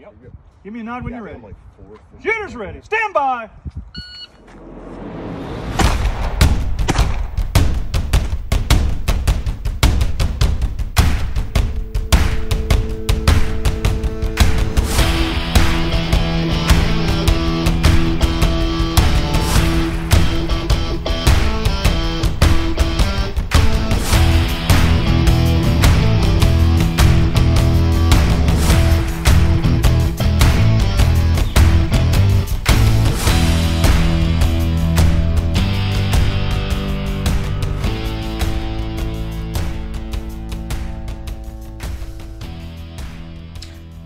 Yep. Give me a nod when you're ready. Like Shooter's ready. Stand by.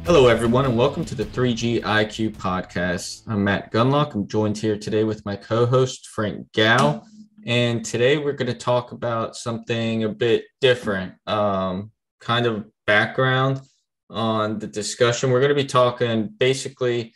Hello, everyone, and welcome to the 3G IQ podcast. I'm Matt Gunlock. I'm joined here today with my co-host, Frank Gow. And today we're going to talk about something a bit different, kind of background on the discussion. We're going to be talking basically,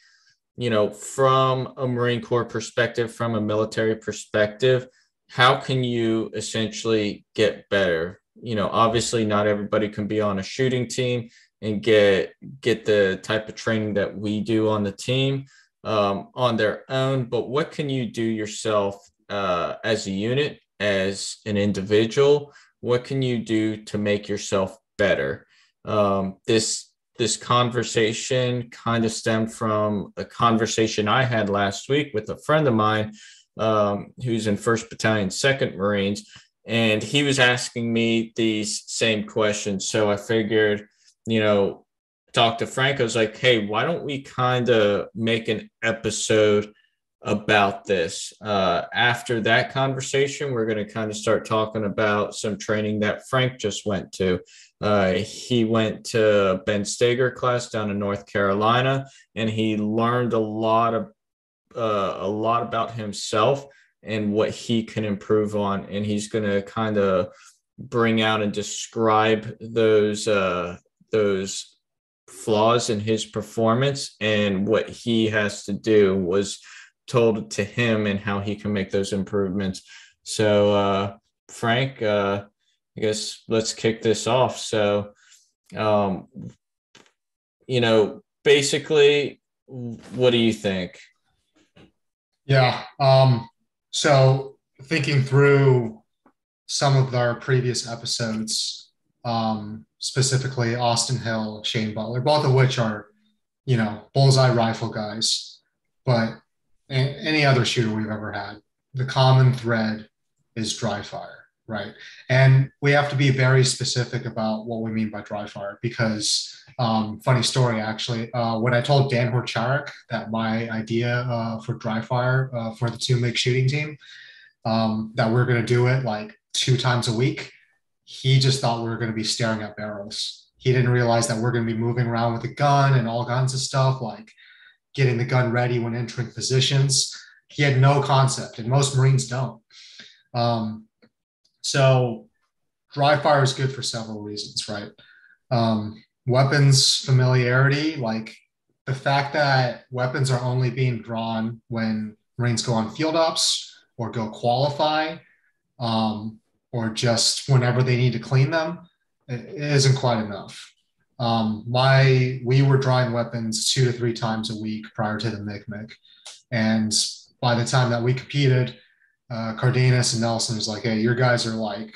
from a Marine Corps perspective, from a military perspective, how can you essentially get better? Obviously not everybody can be on a shooting team and get the type of training that we do on the team on their own. But what can you do yourself as a unit, as an individual? What can you do to make yourself better? This conversation kind of stemmed from a conversation I had last week with a friend of mine who's in 1st Battalion, 2nd Marines, and he was asking me these same questions. So I figured, talk to Frank. I was like, hey, why don't we kind of make an episode about this? After that conversation, we're going to kind of start talking about some training that Frank just went to. He went to Ben Steger class down in North Carolina, and he learned a lot about himself and what he can improve on. And he's going to kind of bring out and describe those flaws in his performance and what he has to do was told to him and how he can make those improvements. So, Frank, I guess let's kick this off. So, basically, what do you think? Yeah. So thinking through some of our previous episodes, specifically Austin Hill, Shane Butler, both of which are, bullseye rifle guys, but any other shooter we've ever had, the common thread is dry fire, right? And we have to be very specific about what we mean by dry fire because, funny story, actually, when I told Dan Horcharek that my idea for dry fire for the 2 MIG shooting team, that we're going to do it like 2 times a week, he just thought we were going to be staring at barrels. He didn't realize that we're going to be moving around with a gun and all kinds of stuff, like getting the gun ready when entering positions. He had no concept, and most Marines don't. So dry fire is good for several reasons, right? Weapons familiarity, like the fact that weapons are only being drawn when Marines go on field ops or go qualify, or just whenever they need to clean them, it isn't quite enough. We were drawing weapons 2 to 3 times a week prior to the MIG. And by the time that we competed, Cardenas and Nelson was like, hey, your guys are like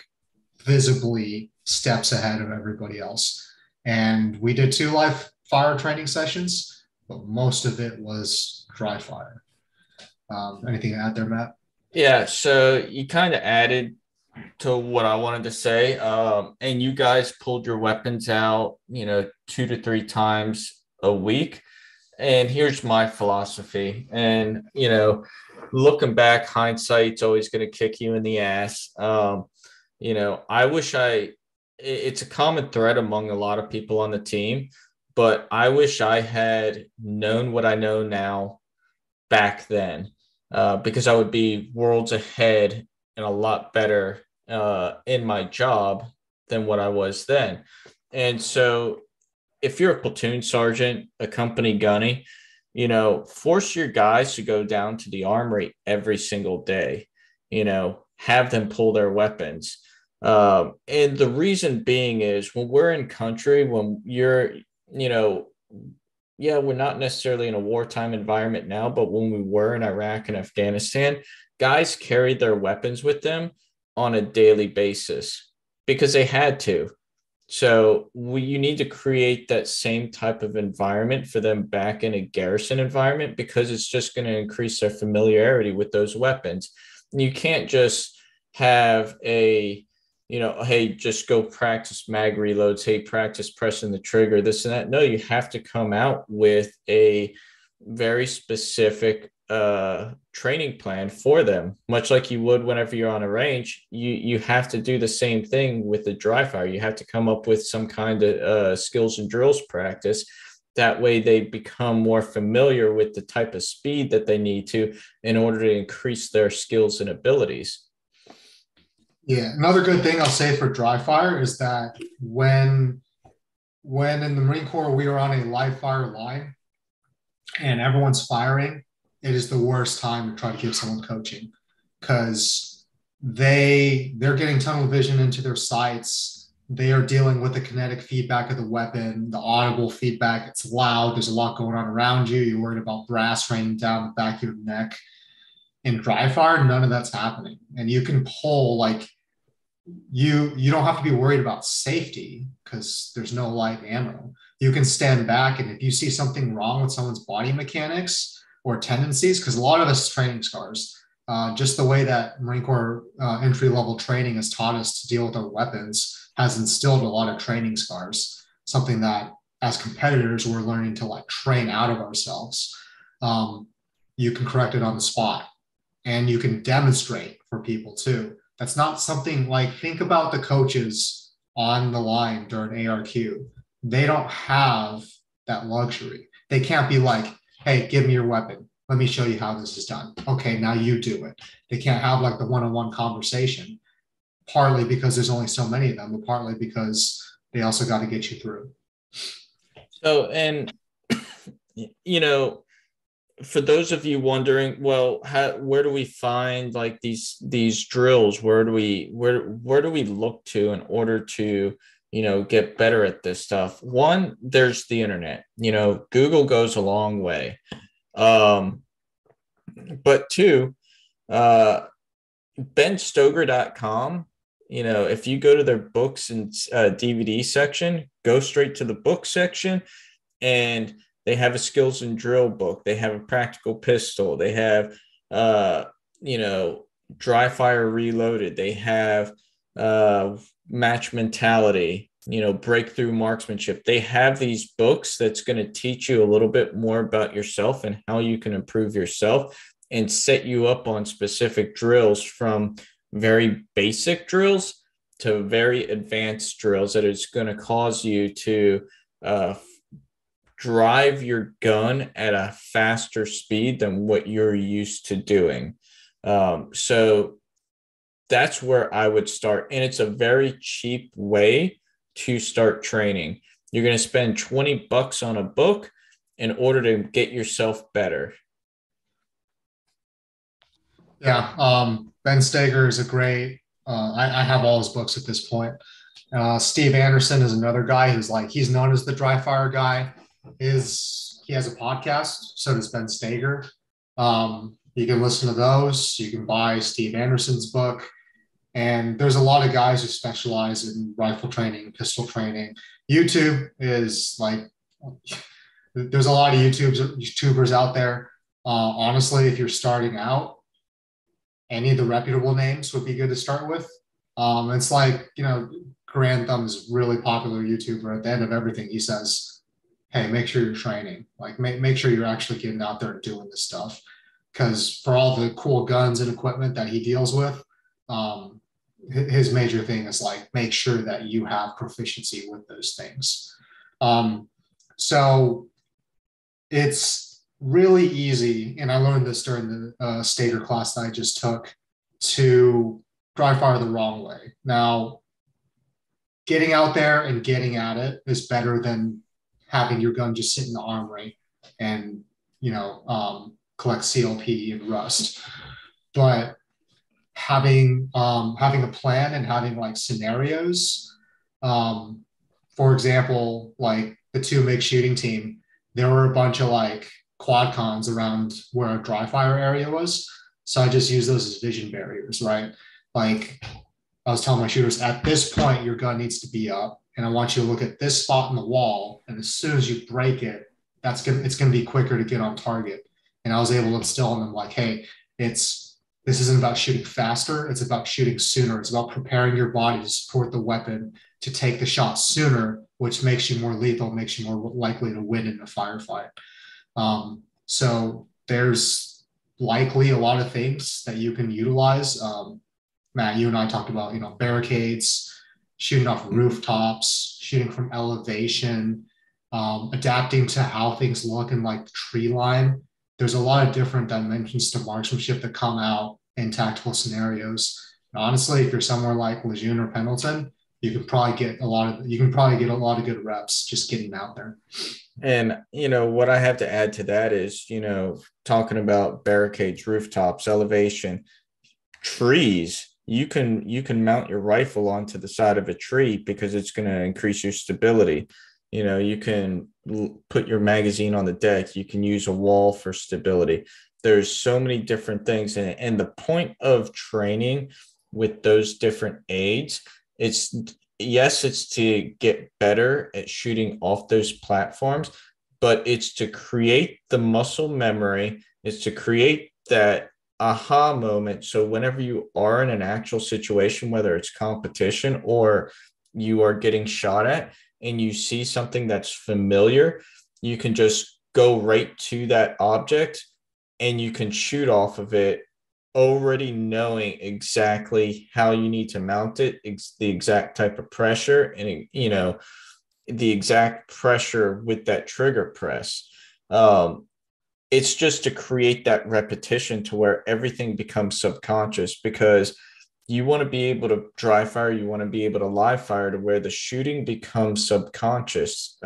visibly steps ahead of everybody else. And we did 2 live fire training sessions, but most of it was dry fire. Anything to add there, Matt? Yeah, so you kind of added to what I wanted to say. And you guys pulled your weapons out, 2 to 3 times a week. And here's my philosophy. And, looking back, hindsight's always going to kick you in the ass. I wish it's a common thread among a lot of people on the team, but I wish I had known what I know now back then, because I would be worlds ahead and a lot better in my job than what I was then. And so if you're a platoon sergeant, a company gunny, force your guys to go down to the armory every single day, have them pull their weapons. And the reason being is when we're in country, when you're, yeah, we're not necessarily in a wartime environment now, but when we were in Iraq and Afghanistan, guys carried their weapons with them on a daily basis because they had to. So you need to create that same type of environment for them back in a garrison environment because it's just going to increase their familiarity with those weapons. You can't just have hey, just go practice mag reloads. Hey, practice pressing the trigger, this and that. No, you have to come out with a very specific training plan for them, much like you would whenever you're on a range. You have to do the same thing with the dry fire. You have to come up with some kind of skills and drills practice. That way they become more familiar with the type of speed that they need to in order to increase their skills and abilities. Yeah, another good thing I'll say for dry fire is that when in the Marine Corps we were on a live fire line and everyone's firing, it is the worst time to try to give someone coaching because they're getting tunnel vision into their sights. They are dealing with the kinetic feedback of the weapon, the audible feedback. It's loud. There's a lot going on around you. You're worried about brass raining down the back of your neck. In dry fire, none of that's happening. And you can pull like you don't have to be worried about safety because there's no light ammo. You can stand back, and if you see something wrong with someone's body mechanics or tendencies, because a lot of us training scars, just the way that Marine Corps entry level training has taught us to deal with our weapons has instilled a lot of training scars, something that as competitors we're learning to like train out of ourselves. You can correct it on the spot, and you can demonstrate for people too. That's not something like, think about the coaches on the line during ARQ. They don't have that luxury. They can't be like, hey, give me your weapon. Let me show you how this is done. Okay, now you do it. They can't have like the one-on-one conversation, partly because there's only so many of them, but partly because they also got to get you through. So, and, for those of you wondering, well, where do we find like these drills? Where do we look to in order to get better at this stuff? One, there's the internet. Google goes a long way. But two, benstoger.com. If you go to their books and DVD section, go straight to the book section, and they have a skills and drill book. They have a practical pistol. They have, dry fire reloaded. They have match mentality, breakthrough marksmanship. They have these books that's going to teach you a little bit more about yourself and how you can improve yourself and set you up on specific drills, from very basic drills to very advanced drills that is going to cause you to drive your gun at a faster speed than what you're used to doing. So that's where I would start. And it's a very cheap way to start training. You're going to spend $20 on a book in order to get yourself better. Yeah. Ben Steger is a great, I have all his books at this point. Steve Anderson is another guy who's like, he's known as the dry fire guy. He has a podcast, so does Ben Steger. You can listen to those. You can buy Steve Anderson's book. And there's a lot of guys who specialize in rifle training, pistol training. YouTube is like, there's a lot of YouTubers out there. Honestly, if you're starting out, any of the reputable names would be good to start with. It's like, Grand Thumb is a really popular YouTuber. At the end of everything, he says, hey, make sure you're training. Like, make sure you're actually getting out there and doing this stuff. Because for all the cool guns and equipment that he deals with, his major thing is like, make sure that you have proficiency with those things. So it's really easy, and I learned this during the Stater class that I just took, to dry fire the wrong way. Now, getting out there and getting at it is better than having your gun just sit in the armory and, collect CLP and rust. But having a plan and having like scenarios, for example, like the 2 MIG shooting team, there were a bunch of like quad cons around where a dry fire area was. So I just use those as vision barriers, right? Like I was telling my shooters, at this point, your gun needs to be up, and I want you to look at this spot in the wall, and as soon as you break it, it's gonna be quicker to get on target. And I was able to instill in them like, hey, this isn't about shooting faster, it's about shooting sooner. It's about preparing your body to support the weapon to take the shot sooner, which makes you more lethal, makes you more likely to win in a firefight. So there's likely a lot of things that you can utilize. Matt, you and I talked about, barricades, shooting off rooftops, shooting from elevation, adapting to how things look in like the tree line. There's a lot of different dimensions to marksmanship that come out in tactical scenarios. And honestly, if you're somewhere like Lejeune or Pendleton, you can probably get a lot of good reps just getting out there. And, what I have to add to that is, talking about barricades, rooftops, elevation, trees, you can mount your rifle onto the side of a tree because it's going to increase your stability. You can put your magazine on the deck. You can use a wall for stability. There's so many different things. And the point of training with those different aids, it's to get better at shooting off those platforms, but it's to create the muscle memory. It's to create that aha moment. So whenever you are in an actual situation, whether it's competition or you are getting shot at and you see something that's familiar, you can just go right to that object and you can shoot off of it, already knowing exactly how you need to mount it, the exact type of pressure, and the exact pressure with that trigger press. It's just to create that repetition to where everything becomes subconscious, because you want to be able to dry fire, you want to be able to live fire to where the shooting becomes subconscious.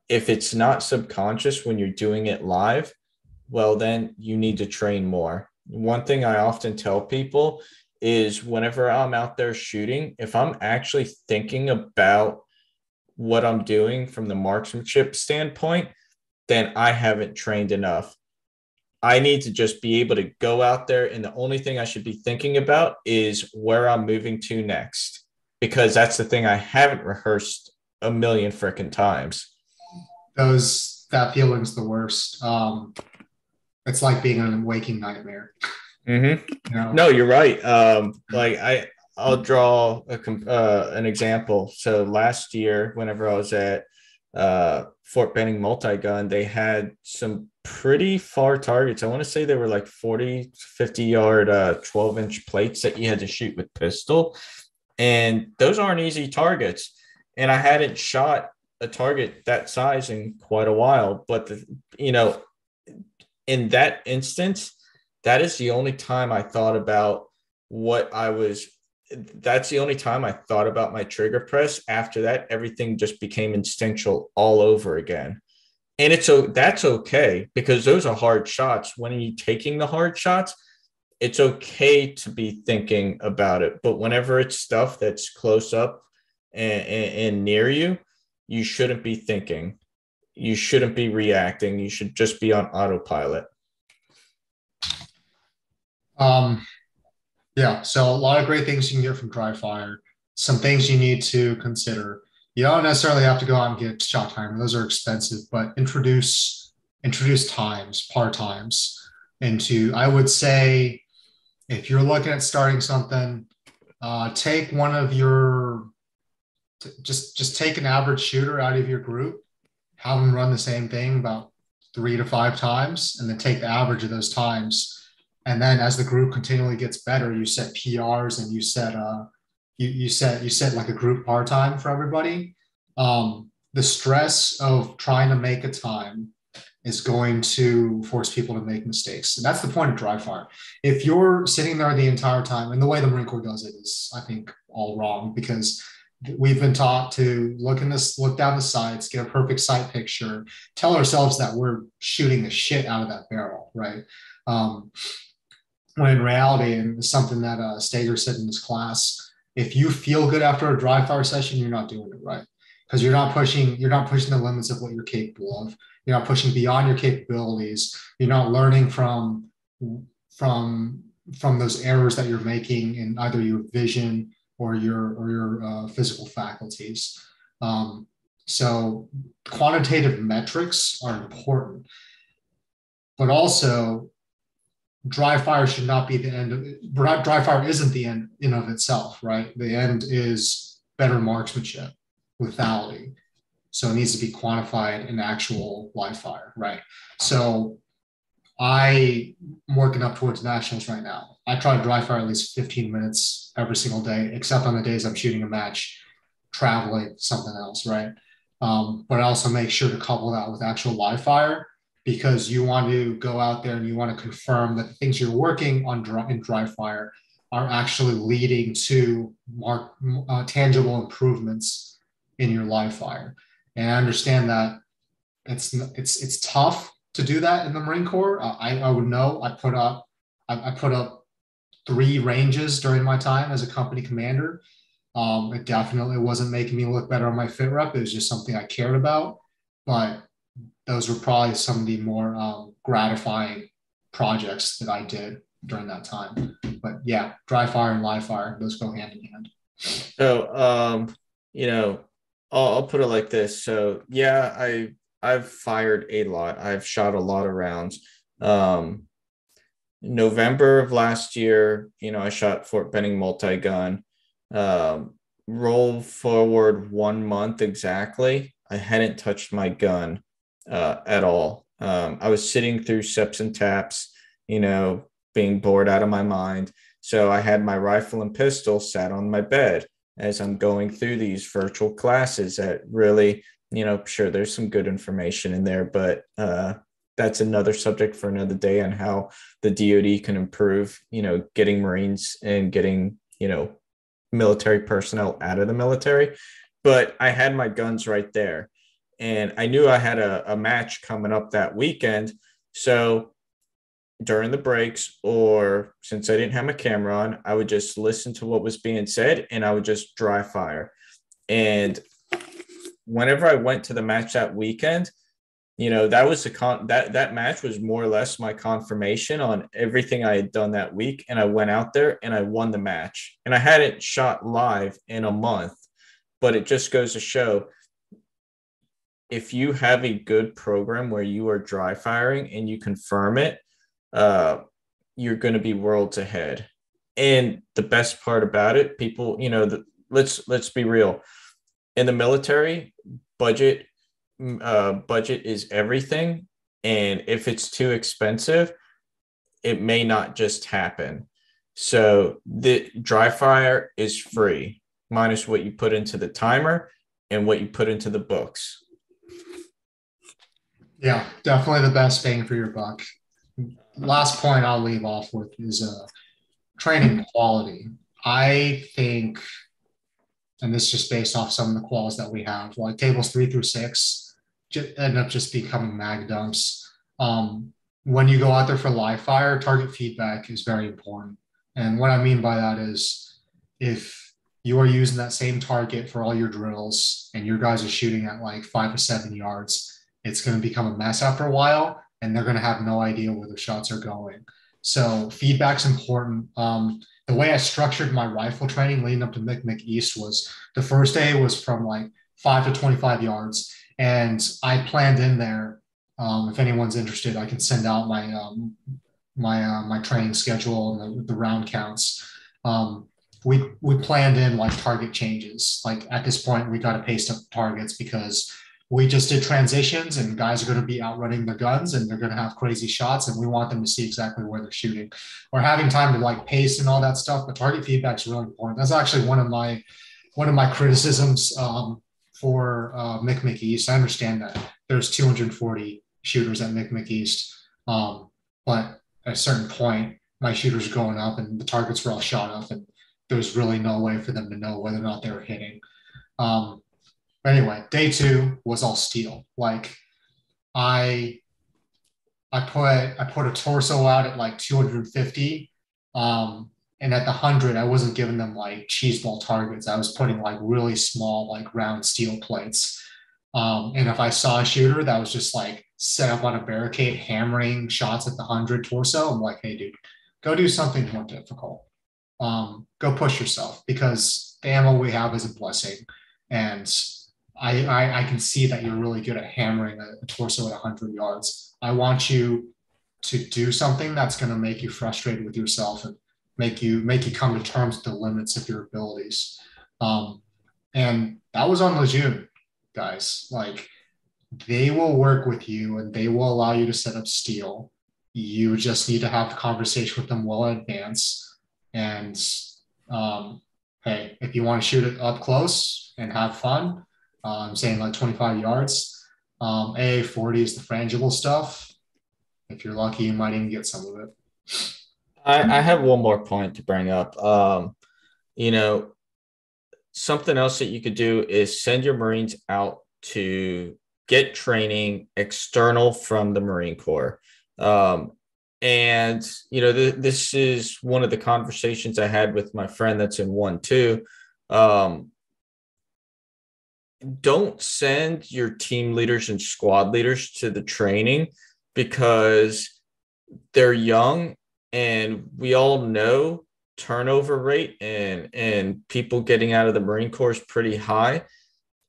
If it's not subconscious when you're doing it live, well, then you need to train more. One thing I often tell people is whenever I'm out there shooting, if I'm actually thinking about what I'm doing from the marksmanship standpoint, then I haven't trained enough. I need to just be able to go out there, and the only thing I should be thinking about is where I'm moving to next, because that's the thing I haven't rehearsed a million freaking times. That feeling's the worst. It's like being in a waking nightmare. Mm-hmm. No, you're right. I'll draw an example. So last year, whenever I was at Fort Benning multi-gun, they had some pretty far targets. I want to say they were like 40, 50 yard, 12-inch plates that you had to shoot with pistol. And those aren't easy targets. And I hadn't shot a target that size in quite a while. But, in that instance, that is the only time I thought about that's the only time I thought about my trigger press. After that, everything just became instinctual all over again. And that's okay, because those are hard shots. When you're taking the hard shots, it's okay to be thinking about it. But whenever it's stuff that's close up and near you, you shouldn't be thinking. You shouldn't be reacting. You should just be on autopilot. Yeah, so a lot of great things you can get from dry fire. Some things you need to consider. You don't necessarily have to go out and get shot timer. Those are expensive, but introduce par times into, I would say, if you're looking at starting something, take one of your, just take an average shooter out of your group, have them run the same thing about 3 to 5 times, and then take the average of those times. And then as the group continually gets better, you set PRs and you set you set like a group par time for everybody. The stress of trying to make a time is going to force people to make mistakes. And that's the point of dry fire. If you're sitting there the entire time, and the way the Marine Corps does it is, I think, all wrong, because we've been taught to look down the sights, get a perfect sight picture, tell ourselves that we're shooting the shit out of that barrel, right? When in reality, and it's something that Stager said in his class, if you feel good after a dry fire session, you're not doing it right. because you're not pushing the limits of what you're capable of. You're not pushing beyond your capabilities. You're not learning from from those errors that you're making in either your vision or your physical faculties. Um, so quantitative metrics are important, but also dry fire should not be the end of it. Dry fire isn't the end in of itself, right? The end is better marksmanship, lethality. So it needs to be quantified in actual live fire, right? So I'm working up towards nationals right now. I try to dry fire at least 15 minutes every single day, except on the days I'm shooting a match, traveling, something else, right? But I also make sure to couple that with actual live fire because you want to go out there and you want to confirm that the things you're working on in dry fire are actually leading to tangible improvements in your live fire. And I understand that it's tough to do that in the Marine Corps. I would know. I put up 3 ranges during my time as a company commander. It definitely wasn't making me look better on my fit rep. It was just something I cared about. But those were probably some of the more gratifying projects that I did during that time. But yeah, dry fire and live fire, those go hand in hand. So, you know, I'll put it like this. So, yeah, I've fired a lot. I've shot a lot of rounds. November of last year, I shot Fort Benning multi-gun. Roll forward 1 month exactly, I hadn't touched my gun at all. I was sitting through SEPs and TAPs, being bored out of my mind. So I had my rifle and pistol sat on my bed as I'm going through these virtual classes that really, sure, there's some good information in there, but that's another subject for another day on how the DoD can improve, getting Marines and getting, military personnel out of the military. But I had my guns right there. And I knew I had a match coming up that weekend. So during the breaks, or since I didn't have my camera on, I would just listen to what was being said and I would just dry fire. And whenever I went to the match that weekend, that was that match was more or less my confirmation on everything I had done that week. And I went out there and I won the match. And I hadn't shot live in a month, but it just goes to show, if you have a good program where you are dry firing and you confirm it, you're going to be worlds ahead. And the best part about it, people, let's be real. In the military, budget is everything. And if it's too expensive, it may not just happen. So the dry fire is free, minus what you put into the timer and what you put into the books. Yeah, definitely the best bang for your buck. Last point I'll leave off with is training quality. I think, and this is just based off some of the quals that we have, like tables 3 through 6 end up just becoming mag dumps. When you go out there for live fire, target feedback is very important. And what I mean by that is, if you are using that same target for all your drills and your guys are shooting at like 5 to 7 yards, it's going to become a mess after a while and they're going to have no idea where the shots are going. So feedback's important. The way I structured my rifle training leading up to MCMC East was, the first day was from like 5 to 25 yards. And I planned in there, if anyone's interested, I can send out my training schedule and the round counts. We planned in like target changes. Like at this point, we got to paste up targets because we just did transitions and guys are going to be outrunning their guns and they're going to have crazy shots and we want them to see exactly where they're shooting. We're having time to like pace and all that stuff, but target feedback is really important. That's actually one of my criticisms for MCMC East. I understand that there's 240 shooters at MCMC East, but at a certain point, my shooters are going up and the targets were all shot up and there's really no way for them to know whether or not they were hitting. Anyway, day 2 was all steel. Like I put a torso out at like 250. And at the 100, I wasn't giving them like cheese ball targets. I was putting like really small, like round steel plates. And if I saw a shooter that was just like set up on a barricade, hammering shots at the 100 torso, I'm like, hey, dude, go do something more difficult. Go push yourself, because the ammo we have is a blessing. And I can see that you're really good at hammering a torso at 100 yards. I want you to do something that's going to make you frustrated with yourself and make you come to terms with the limits of your abilities. And that was on Lejeune, guys. Like, they will work with you and they will allow you to set up steel. You just need to have the conversation with them well in advance. And hey, if you want to shoot it up close and have fun, I'm saying like 25 yards. 40 is the frangible stuff. If you're lucky, you might even get some of it. I have one more point to bring up. Something else that you could do is send your Marines out to get training external from the Marine Corps. This is one of the conversations I had with my friend that's in 1-2. Don't send your team leaders and squad leaders to the training, because they're young, and we all know turnover rate and people getting out of the Marine Corps is pretty high.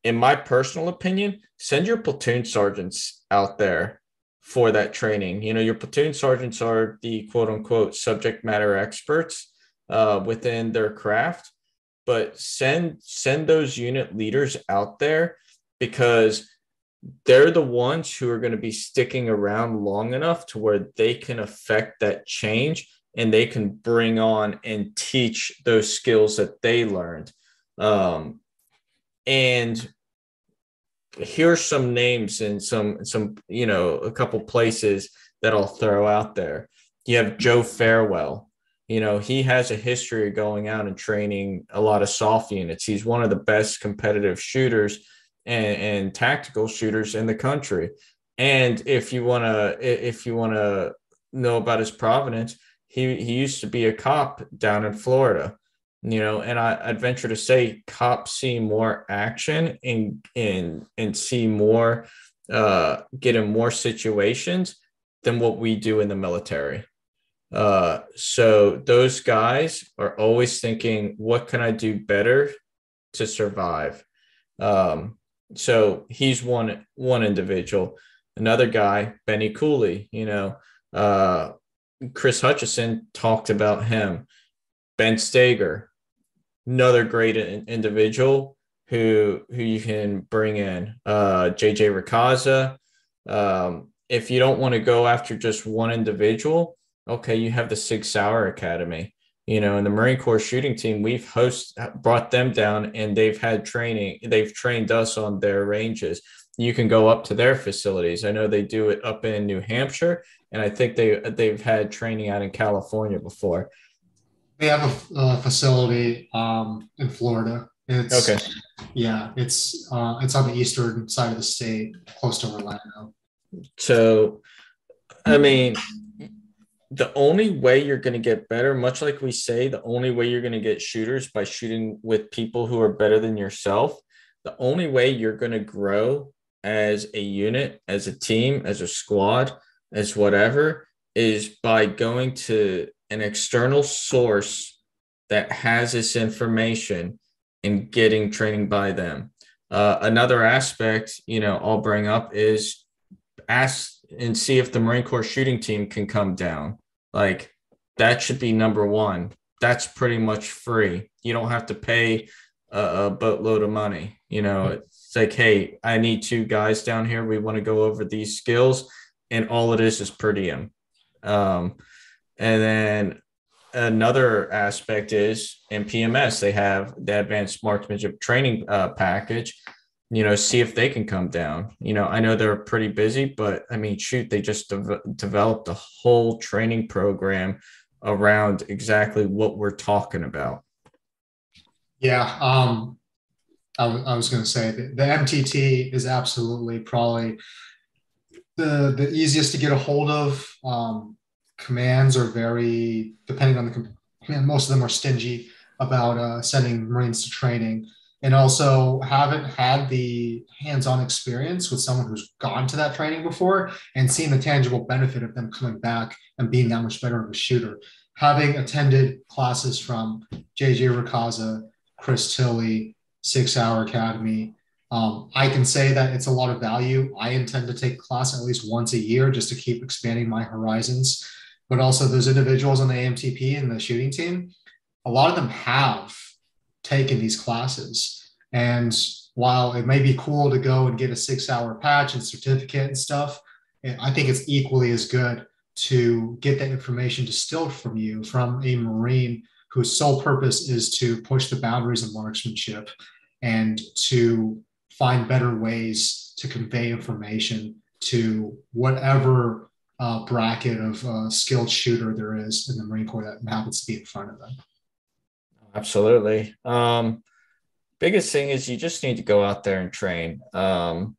In my personal opinion, send your platoon sergeants out there for that training. Your platoon sergeants are the quote unquote subject matter experts within their craft, but send those unit leaders out there, because they're the ones who are going to be sticking around long enough to where they can affect that change, and they can bring on and teach those skills that they learned. And here's some names and some a couple places that I'll throw out there. You have Joe Farewell. He has a history of going out and training a lot of soft units. He's one of the best competitive shooters and tactical shooters in the country. And if you want to know about his provenance, he used to be a cop down in Florida. And I'd venture to say cops see more action and see more, get in more situations than what we do in the military. So those guys are always thinking, what can I do better to survive? So he's one individual. Another guy, Benny Cooley, Chris Hutchison talked about him. Ben Stager, another great individual who you can bring in. JJ Ricazza. If you don't want to go after just one individual, okay, you have the Sig Sauer Academy. In the Marine Corps shooting team, we've brought them down, and they've had training. They've trained us on their ranges. You can go up to their facilities. I know they do it up in New Hampshire, and I think they've had training out in California before. They have a facility in Florida. It's okay. Yeah, it's on the eastern side of the state, close to Orlando. So, I mean, the only way you're going to get better, much like we say, the only way you're going to get shooters by shooting with people who are better than yourself. The only way you're going to grow as a unit, as a team, as a squad, as whatever, is by going to an external source that has this information and getting training by them. Another aspect, I'll bring up is ask and see if the Marine Corps shooting team can come down. Like, that should be number one. That's pretty much free. You don't have to pay a boatload of money. It's like, hey, I need 2 guys down here. We want to go over these skills, and all it is per diem. And then another aspect is in PMS, they have the advanced marksmanship training package. See if they can come down. I know they're pretty busy, but I mean, shoot, they just developed a whole training program around exactly what we're talking about. Yeah. I was going to say that the MTT is absolutely probably the easiest to get a hold of. Commands are very, depending on and most of them are stingy about sending Marines to training, and also haven't had the hands-on experience with someone who's gone to that training before and seen the tangible benefit of them coming back and being that much better of a shooter. Having attended classes from JJ Rakaza, Chris Tilley, 6 Hour Academy, I can say that it's a lot of value. I intend to take a class at least once a year just to keep expanding my horizons. But also those individuals on the AMTP and the shooting team, a lot of them have taken these classes. And while it may be cool to go and get a 6 hour patch and certificate and stuff, I think it's equally as good to get that information distilled from you, from a Marine whose sole purpose is to push the boundaries of marksmanship and to find better ways to convey information to whatever bracket of skilled shooter there is in the Marine Corps that happens to be in front of them. Absolutely. Biggest thing is you just need to go out there and train. One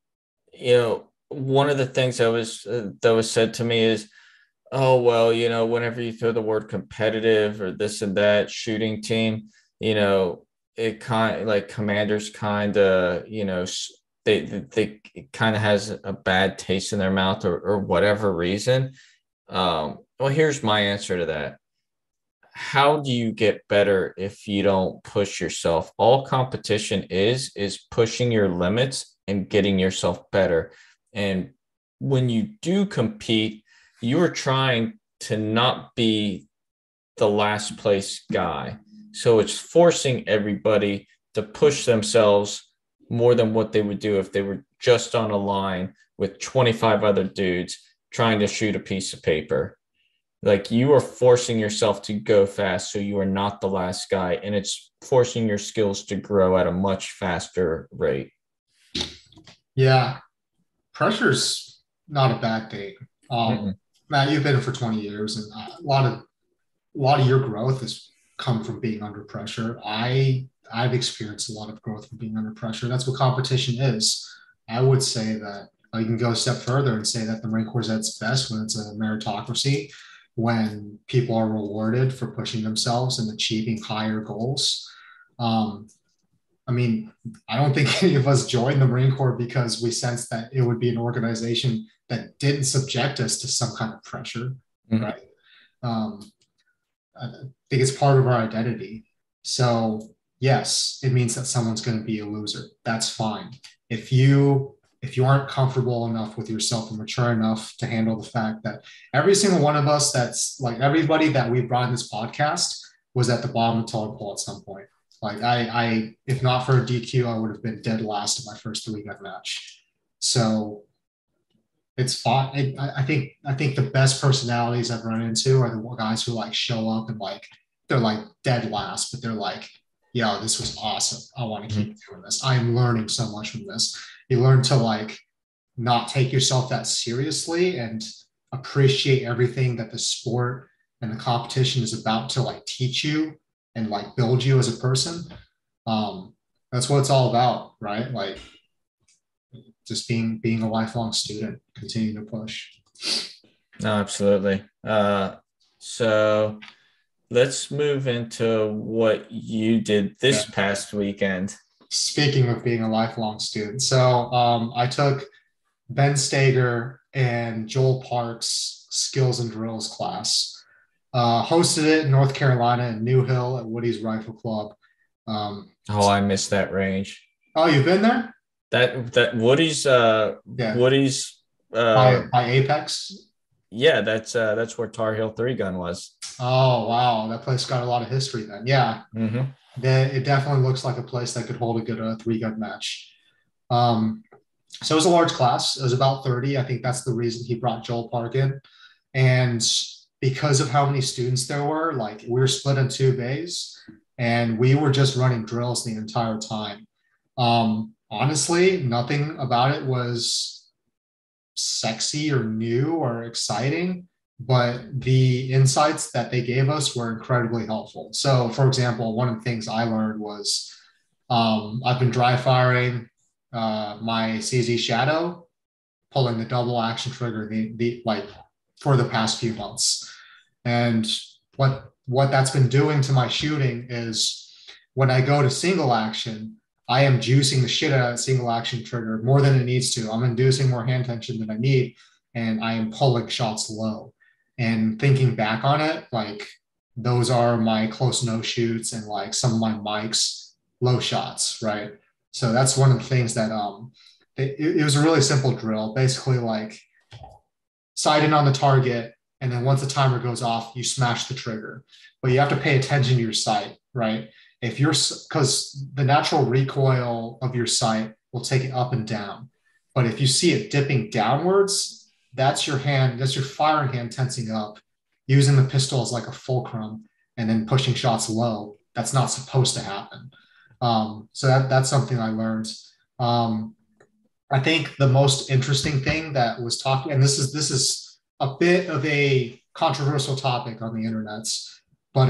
of the things that was said to me is, oh, well, whenever you throw the word competitive or this and that shooting team, it kind of like commanders kind of, they kind of has a bad taste in their mouth or whatever reason. Well, here's my answer to that. How do you get better if you don't push yourself? All competition is pushing your limits and getting yourself better. And when you do compete, you are trying to not be the last place guy. So it's forcing everybody to push themselves more than what they would do if they were just on a line with 25 other dudes trying to shoot a piece of paper. Like, you are forcing yourself to go fast so you are not the last guy, and it's forcing your skills to grow at a much faster rate. Yeah. Pressure's not a bad thing. Matt, you've been in for 20 years, and a lot of your growth has come from being under pressure. I've experienced a lot of growth from being under pressure. That's what competition is. I would say that you can go a step further and say that the Marine Corps is at its best when it's a meritocracy, when people are rewarded for pushing themselves and achieving higher goals. I don't think any of us joined the Marine Corps because we sensed that it would be an organization that didn't subject us to some kind of pressure, right? I think it's part of our identity. So yes, it means that someone's going to be a loser. That's fine. If you aren't comfortable enough with yourself and mature enough to handle the fact that every single one of us, that's like everybody that we brought in this podcast, was at the bottom of the totem pole at some point. Like I if not for a DQ, I would have been dead last in my first 3-gun match. So it's fine. I think the best personalities I've run into are the guys who like show up and like they're like dead last, but they're like, yo, this was awesome. I want to keep doing this. I'm learning so much from this. You learn to like not take yourself that seriously and appreciate everything that the sport and the competition is about to like teach you and like build you as a person. That's what it's all about, right? Like just being a lifelong student, continuing to push. No, absolutely. So let's move into what you did this past weekend. Speaking of being a lifelong student. So I took Ben Stager and Joel Park's skills and drills class. Hosted it in North Carolina in New Hill at Woody's Rifle Club. I missed that range. Oh, you've been there? That Woody's Woody's by Apex. Yeah, that's where Tar Heel 3-gun was. Oh wow, that place got a lot of history then. Yeah, it definitely looks like a place that could hold a good 3-gun match. So it was a large class. It was about 30. I think that's the reason he brought Joel Park in, and because of how many students there were, like we were split in 2 bays, and we were just running drills the entire time. Honestly, nothing about it was sexy or new or exciting, but the insights that they gave us were incredibly helpful. So, for example, one of the things I learned was I've been dry firing my CZ Shadow, pulling the double action trigger the for the past few months. And what what that's been doing to my shooting is when I go to single action, I am juicing the shit out of that single action trigger more than it needs to. I'm inducing more hand tension than I need, and I am pulling shots low. And thinking back on it, like those are my close no shoots and like some of my mics low shots, right? So that's one of the things that it was a really simple drill, basically like sight in on the target, and then once the timer goes off, you smash the trigger. But you have to pay attention to your sight, right? If you're, because the natural recoil of your sight will take it up and down. But if you see it dipping downwards, that's your hand, that's your firing hand tensing up, using the pistol as like a fulcrum, and then pushing shots low. That's not supposed to happen. So that's something I learned. I think the most interesting thing that was talking, and this is a bit of a controversial topic on the internet, but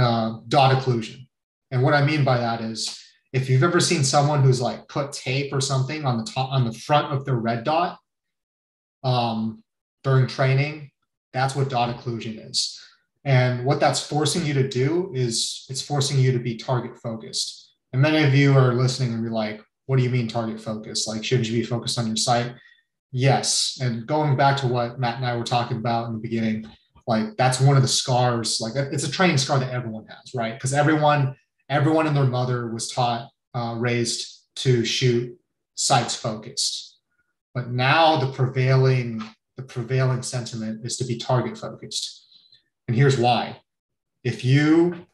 dot occlusion. And what I mean by that is, if you've ever seen someone who's like put tape or something on the top, on the front of their red dot during training, that's what dot occlusion is. And what that's forcing you to do is it's forcing you to be target focused. And many of you are listening and be like, what do you mean target focused? Like, shouldn't you be focused on your sight? Yes. And going back to what Matt and I were talking about in the beginning, like that's one of the scars, like it's a training scar that everyone has, right? Because everyone and their mother was taught, raised to shoot sights focused. But now the prevailing sentiment is to be target focused. And here's why. If you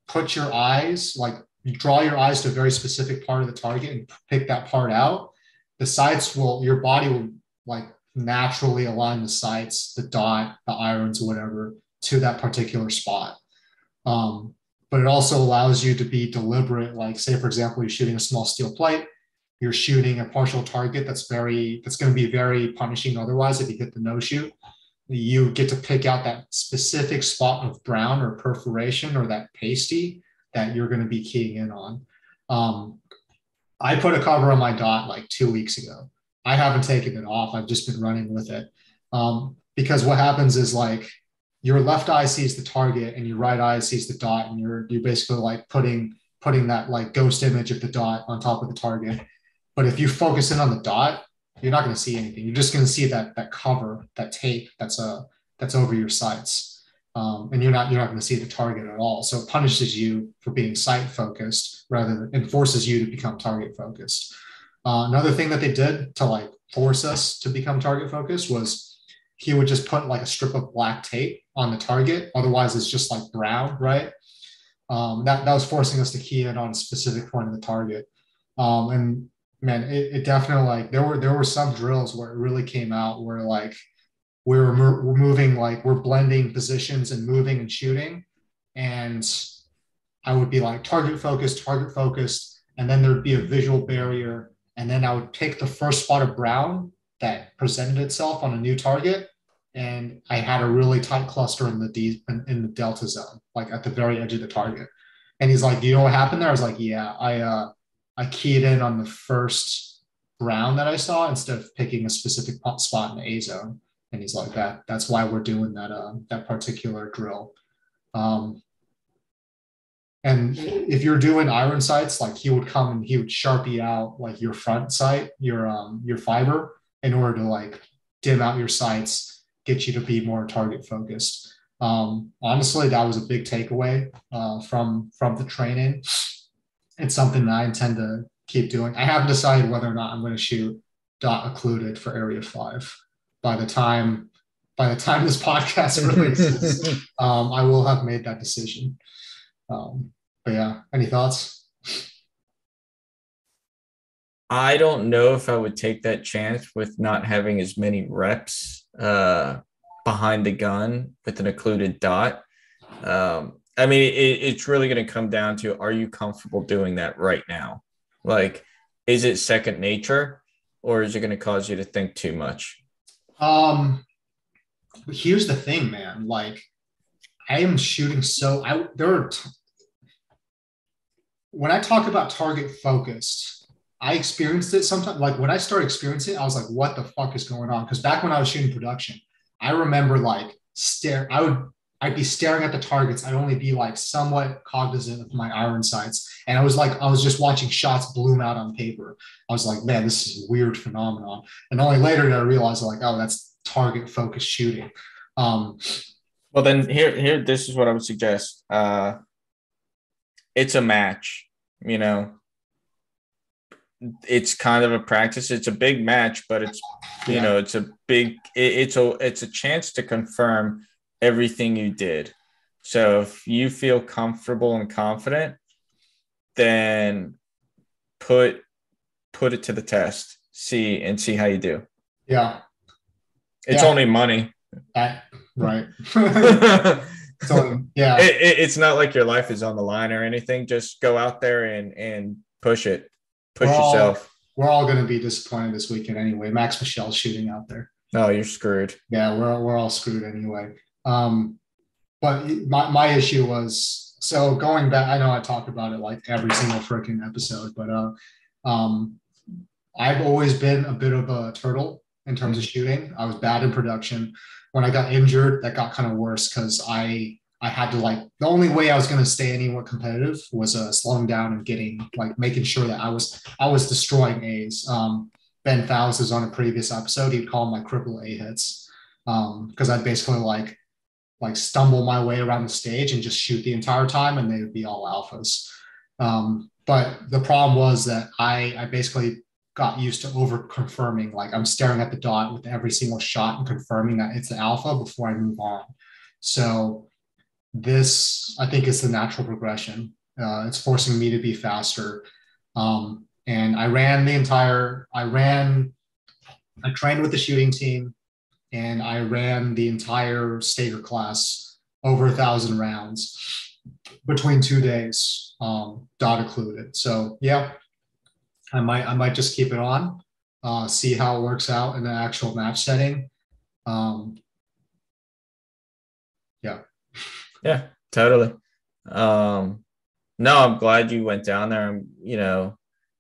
put your eyes, like you draw your eyes to a very specific part of the target and pick that part out, the sights will, your body will like naturally align the sights, the dot, the irons, whatever, to that particular spot. But it also allows you to be deliberate. Like, say, for example, you're shooting a small steel plate, you're shooting a partial target that's going to be very punishing otherwise if you hit the no shoot. You get to pick out that specific spot of brown or perforation or that pasty that you're going to be keying in on. I put a cover on my dot like 2 weeks ago. I haven't taken it off. I've just been running with it. Because what happens is like your left eye sees the target and your right eye sees the dot, and you're basically like putting that like ghost image of the dot on top of the target. But if you focus in on the dot, you're not going to see anything. You're just going to see that cover, that tape that's over your sights. And you're not going to see the target at all. So it punishes you for being sight focused rather than, and forces you to become target focused. Another thing that they did to like force us to become target focused was he would just put like a strip of black tape on the target. Otherwise it's just like brown, right? That was forcing us to key in on a specific point of the target. And man, it definitely, like there were some drills where it really came out where like we're moving, like we're blending positions and moving and shooting. And I would be like target focused. And then there'd be a visual barrier. And then I would pick the first spot of brown that presented itself on a new target. And I had a really tight cluster in the delta zone, like at the very edge of the target. And he's like, do you know what happened there? I was like, yeah, I keyed in on the first brown that I saw instead of picking a specific spot in the A zone. And he's like, that's why we're doing that particular drill. And if you're doing iron sights, like he would come and he would sharpie out like your front sight, your fiber, in order to like dim out your sights, get you to be more target focused. Honestly, that was a big takeaway from the training. It's something that I intend to keep doing. I haven't decided whether or not I'm going to shoot dot occluded for Area 5. By the time this podcast releases, I will have made that decision. But yeah, any thoughts? I don't know if I would take that chance with not having as many reps behind the gun with an occluded dot. I mean, it's really going to come down to, are you comfortable doing that right now? Like, is it second nature, or is it going to cause you to think too much? Here's the thing, man. Like, I am shooting when I talk about target focused, I experienced it sometimes. Like when I started experiencing it, I was like, what the fuck is going on? Because back when I was shooting production, I remember like I'd be staring at the targets. I'd only be like somewhat cognizant of my iron sights. And I was just watching shots bloom out on paper. I was like, man, this is a weird phenomenon. And only later did I realize like, oh, that's target focused shooting. Well, then here, this is what I would suggest. It's a match, you know. It's kind of a practice. It's a big match, but it's, you know, it's a big. It's a chance to confirm everything you did. So if you feel comfortable and confident, then put it to the test. See how you do. Yeah, it's only money. Right. So yeah, it's not like your life is on the line or anything. Just go out there and push it. Yourself. We're all going to be disappointed this weekend anyway. Max Michel's shooting out there. No, you're screwed. Yeah, we're all screwed anyway. But my issue was, so going back, I know I talk about it like every single freaking episode, but I've always been a bit of a turtle in terms of shooting. I was bad in production. When I got injured, that got kind of worse because I had to the only way I was going to stay anywhere competitive was slowing down and making sure that I was destroying A's. Ben Fowles was on a previous episode. He'd call them my cripple A hits because I'd basically like stumble my way around the stage and just shoot the entire time, and they would be all alphas. But the problem was that I basically got used to over confirming. Like I'm staring at the dot with every single shot and confirming that it's the alpha before I move on. So this, I think, is the natural progression. It's forcing me to be faster. And I trained with the shooting team, and I ran the entire Stager class over 1,000 rounds between 2 days, dot included. So yeah, I might just keep it on, see how it works out in the actual match setting. Yeah, totally. No, I'm glad you went down there.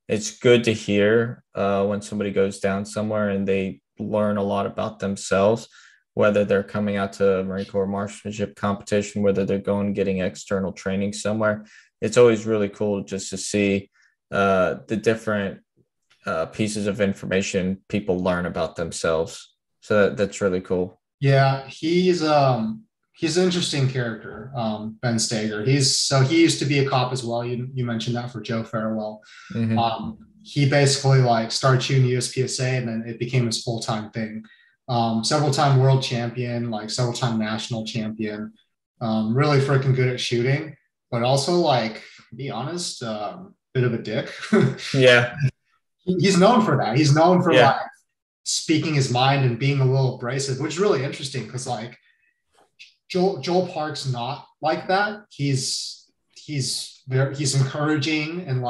It's good to hear when somebody goes down somewhere and they learn a lot about themselves, whether they're coming out to Marine Corps marksmanship competition, whether they're going and getting external training somewhere. It's always really cool just to see the different pieces of information people learn about themselves. So that's really cool. Yeah, he's an interesting character, Ben Stager. He used to be a cop as well. You mentioned that for Joe Farewell. Mm-hmm. He basically started shooting USPSA, and then it became his full-time thing. Several time world champion, several time national champion. Really freaking good at shooting, but also to be honest, bit of a dick. Yeah. He's known for that. He's known for speaking his mind and being a little abrasive, which is really interesting because Joel Park's not like that. He's encouraging and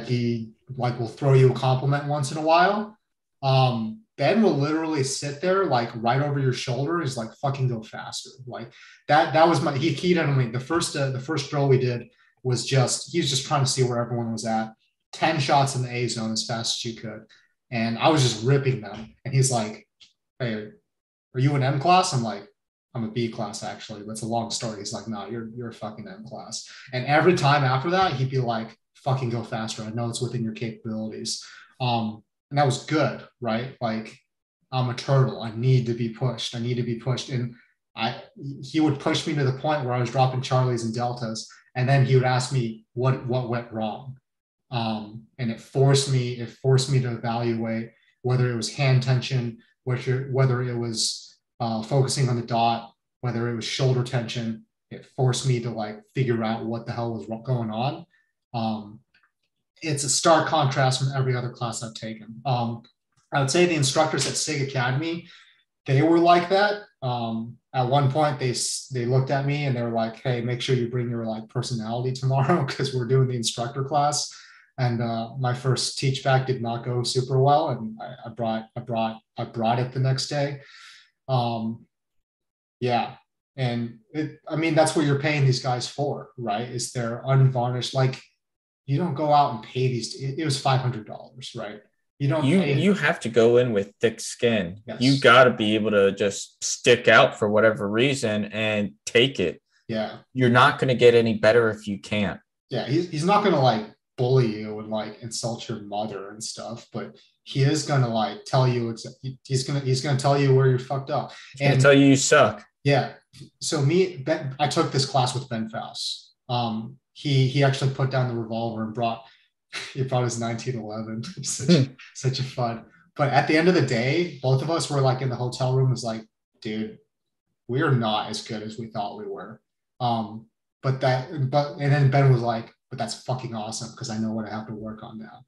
he will throw you a compliment once in a while. Ben will literally sit there right over your shoulder. He's fucking go faster. That was he didn't mean the first drill we did was he was just trying to see where everyone was at. 10 shots in the A zone as fast as you could. And I was just ripping them. And he's like, hey, are you an M class? I'm like, I'm a B class, actually. That's a long story. He's like, no, you're a fucking M class. And every time after that, he'd be like, fucking go faster. I know it's within your capabilities. And that was good, right? I'm a turtle. I need to be pushed. And he would push me to the point where I was dropping Charlies and Deltas. And then he would ask me what went wrong. And it forced me to evaluate whether it was hand tension, whether it was focusing on the dot, whether it was shoulder tension. It forced me to figure out what the hell was going on. It's a stark contrast from every other class I've taken. I would say the instructors at SIG Academy, they were like that. At one point, they looked at me and they were like, "Hey, make sure you bring your personality tomorrow because we're doing the instructor class." And my first teach back did not go super well, and I brought it the next day. Yeah, and that's what you're paying these guys for, right? Is they're unvarnished. You don't go out and pay these. It was $500, right? You don't you have to go in with thick skin. Yes. You got to be able to just stick out for whatever reason and take it. Yeah. You're not going to get any better if you can't. Yeah, he's not gonna like bully you and like insult your mother and stuff, but he is gonna like tell you he's gonna tell you where you're fucked up. And tell you suck. Yeah. So I took this class with Ben Faust. He actually put down the revolver and brought his 1911. Such a fun. But at the end of the day, both of us were like in the hotel room. Was like, dude, we are not as good as we thought we were. And then Ben was like, but that's fucking awesome because I know what I have to work on now.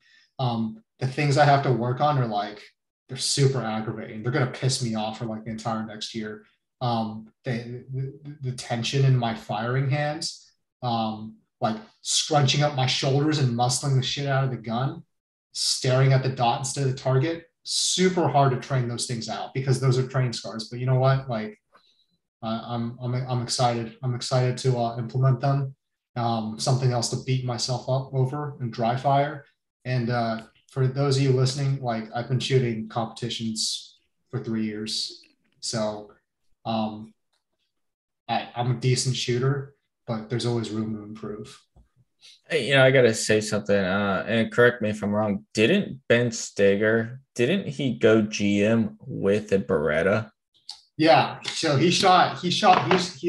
The things I have to work on are like, they're super aggravating. They're gonna piss me off for like the entire next year. The tension in my firing hands, like scrunching up my shoulders and muscling the shit out of the gun, staring at the dot instead of the target. Super hard to train those things out because those are training scars. But you know what? Like, I'm excited. I'm excited to implement them. Something else to beat myself up over in dry fire. And for those of you listening, like I've been shooting competitions for 3 years, so I'm a decent shooter, but there's always room to improve. Hey, I gotta say something. And correct me if I'm wrong. Didn't Ben Steger? Didn't he go GM with a Beretta? Yeah, so he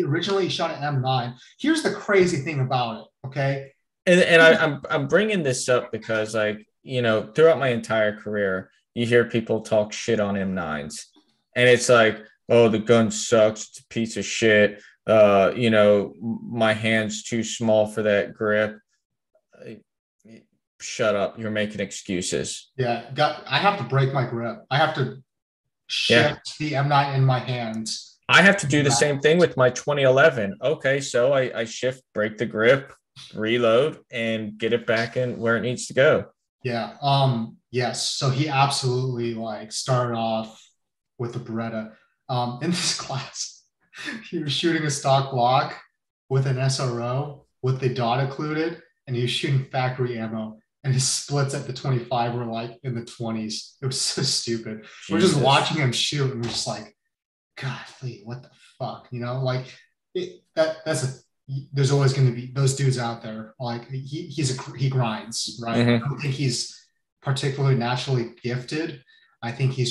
originally shot an M9. Here's the crazy thing about it, okay? And I'm bringing this up because throughout my entire career, you hear people talk shit on M9s, and it's like, oh, the gun sucks, it's a piece of shit. My hand's too small for that grip. Shut up, you're making excuses. Yeah, I have to break my grip. I have to shift the M9 in my hands. I have to do the same thing with my 2011. Okay, so I shift, break the grip, reload, and get it back in where it needs to go. Yeah. Yes. So he absolutely like started off with a Beretta. In this class, he was shooting a stock Glock with an SRO with the dot included, and he was shooting factory ammo. And his splits at the 25 were like in the 20s. It was so stupid. Jesus. We're just watching him shoot, and we're just like, God, Lee, what the fuck? There's always going to be those dudes out there. Like he grinds, right? Mm-hmm. I don't think he's particularly naturally gifted. I think he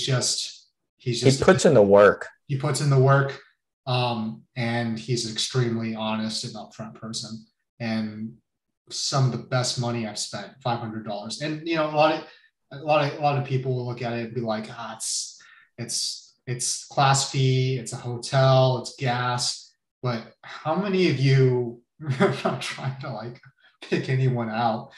puts in the work. He puts in the work, and he's an extremely honest and upfront person. And some of the best money I've spent, $500. And a lot of people will look at it and be like, it's class fee, it's a hotel, it's gas. But how many of you, I'm not trying to like pick anyone out,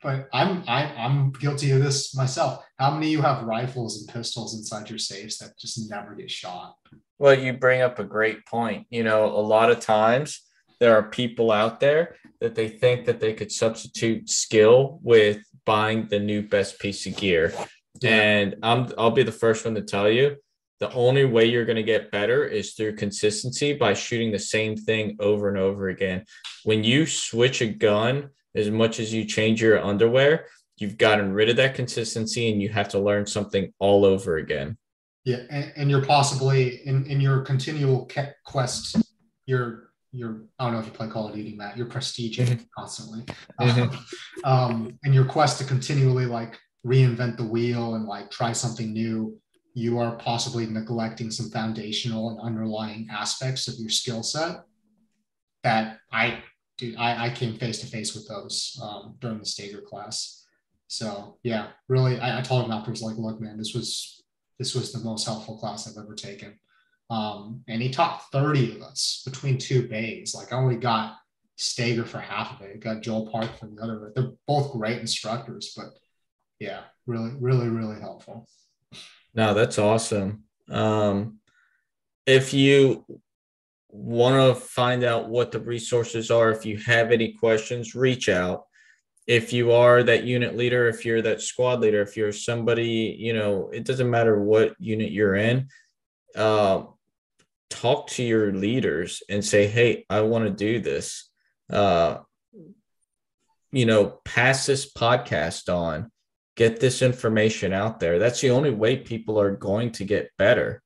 but I'm guilty of this myself. How many of you have rifles and pistols inside your safes that just never get shot? Well, you bring up a great point. A lot of times there are people out there that they think that they could substitute skill with buying the new best piece of gear. Yeah. And I'll be the first one to tell you, the only way you're going to get better is through consistency by shooting the same thing over and over again. When you switch a gun, as much as you change your underwear, you've gotten rid of that consistency and you have to learn something all over again. Yeah. And you're possibly in your continual quest, I don't know if you play Call of Duty, Matt, you're prestiging constantly. And your quest to continually like reinvent the wheel and like try something new, you are possibly neglecting some foundational and underlying aspects of your skill set that I came face to face with those during the Stager class. So yeah, really, I told him afterwards, like, look, man, this was the most helpful class I've ever taken. And he taught 30 of us between 2 bays. Like, I only got Stager for half of it. I got Joel Park for the other. They're both great instructors, but yeah, really, really, really helpful. No, that's awesome. If you want to find out what the resources are, if you have any questions, reach out. If you are that unit leader, if you're that squad leader, if you're somebody, it doesn't matter what unit you're in, talk to your leaders and say, hey, I want to do this. Pass this podcast on. get this information out there. That's the only way people are going to get better,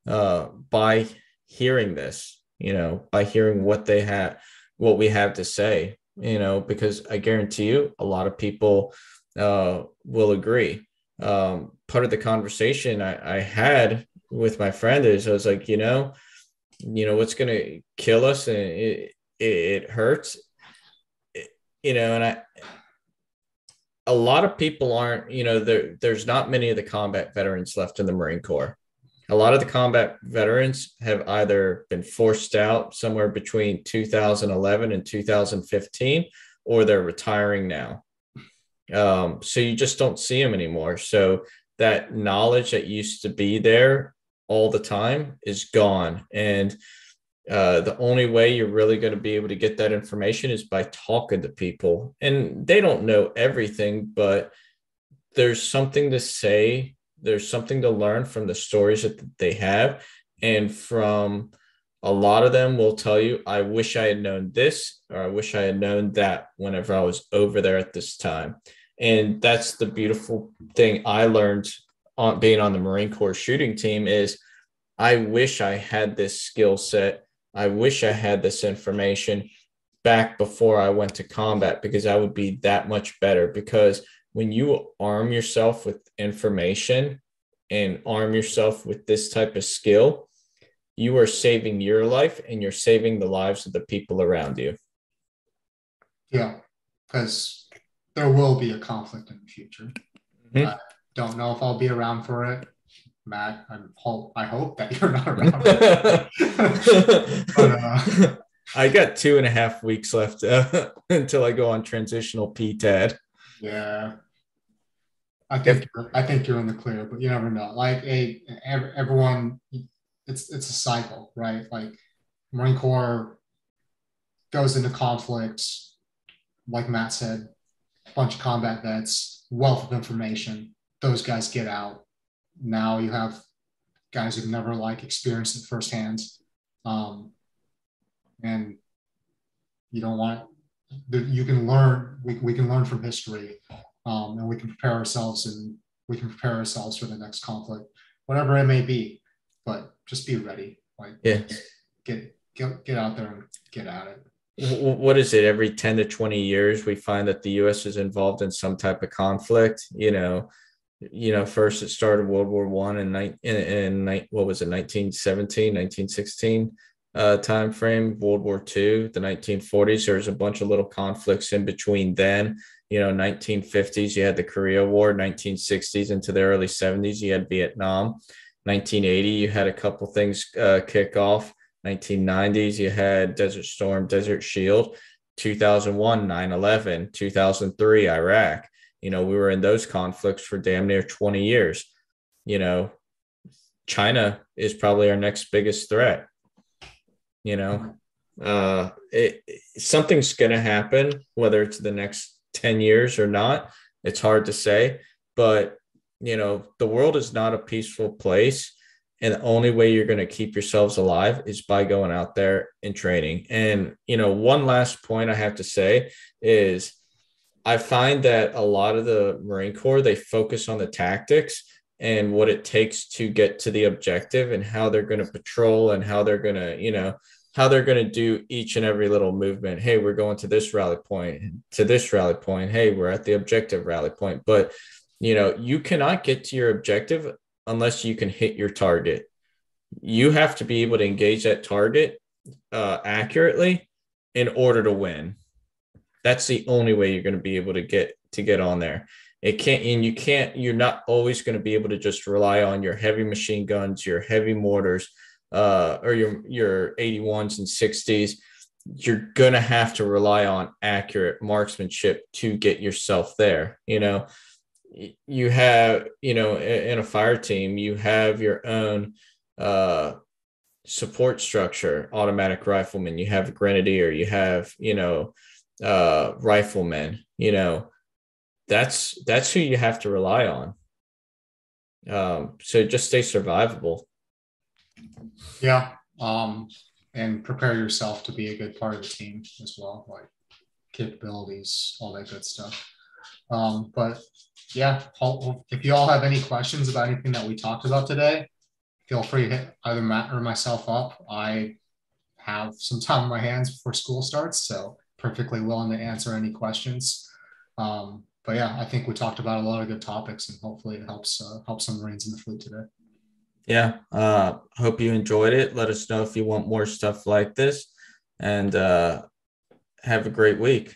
by hearing this, by hearing what we have to say, because I guarantee you a lot of people will agree. Part of the conversation I had with my friend is I was like, what's going to kill us, and it hurts, and a lot of people aren't, there's not many of the combat veterans left in the Marine Corps. A lot of the combat veterans have either been forced out somewhere between 2011 and 2015, or they're retiring now. So you just don't see them anymore. So that knowledge that used to be there all the time is gone. And the only way you're really going to be able to get that information is by talking to people. And they don't know everything, but there's something to say. There's something to learn from the stories that they have. And from a lot of them will tell you, I wish I had known this, or I wish I had known that whenever I was over there at this time. And that's the beautiful thing I learned on being on the Marine Corps shooting team is I wish I had this skill set. I wish I had this information back before I went to combat, because I would be that much better. Because when you arm yourself with information and arm yourself with this type of skill, you are saving your life and you're saving the lives of the people around you. Yeah, because there will be a conflict in the future. Mm-hmm. I don't know if I'll be around for it. Matt, I hope that you're not around. But I got 2.5 weeks left until I go on transitional PTAD. Yeah. I think you're in the clear, but you never know. Like everyone, it's a cycle, right? Like Marine Corps goes into conflicts, like Matt said, a bunch of combat vets, wealth of information. Those guys get out. Now you have guys who've never experienced it firsthand, and you don't want. You can learn. We can learn from history. And we can prepare ourselves for the next conflict, whatever it may be. But just be ready. Get out there and get at it. What is it? Every 10 to 20 years, we find that the U.S. is involved in some type of conflict. First it started World War I in what was it, 1917, 1916 time frame. World War II, the 1940s. There's a bunch of little conflicts in between then. 1950s, you had the Korea War. 1960s into the early 70s, you had Vietnam. 1980, you had a couple things kick off. 1990s, you had Desert Storm, Desert Shield. 2001, 9/11. 2003, Iraq. We were in those conflicts for damn near 20 years. China is probably our next biggest threat. Something's going to happen, whether it's the next 10 years or not. It's hard to say, but the world is not a peaceful place. And the only way you're going to keep yourselves alive is by going out there and training. And, one last point I have to say is I find that a lot of the Marine Corps, they focus on the tactics and what it takes to get to the objective and how they're going to patrol and how they're going to, how they're going to do each and every little movement. Hey, we're going to this rally point, to this rally point. Hey, we're at the objective rally point. But, you cannot get to your objective unless you can hit your target. You have to be able to engage that target accurately in order to win. That's the only way you're going to be able to get on there. You're not always going to be able to just rely on your heavy machine guns, your heavy mortars, or your 81s and 60s. You're going to have to rely on accurate marksmanship to get yourself there. You have, in a fire team, you have your own support structure, automatic riflemen, you have a grenadier, you have, riflemen, that's who you have to rely on. So just stay survivable. Yeah. And prepare yourself to be a good part of the team as well, like capabilities, all that good stuff. But yeah, if you all have any questions about anything that we talked about today, feel free to hit either Matt or myself up. I have some time on my hands before school starts, so perfectly willing to answer any questions. But yeah, I think we talked about a lot of good topics, and hopefully it helps some Marines in the fleet today. Yeah. Hope you enjoyed it. Let us know if you want more stuff like this, and have a great week.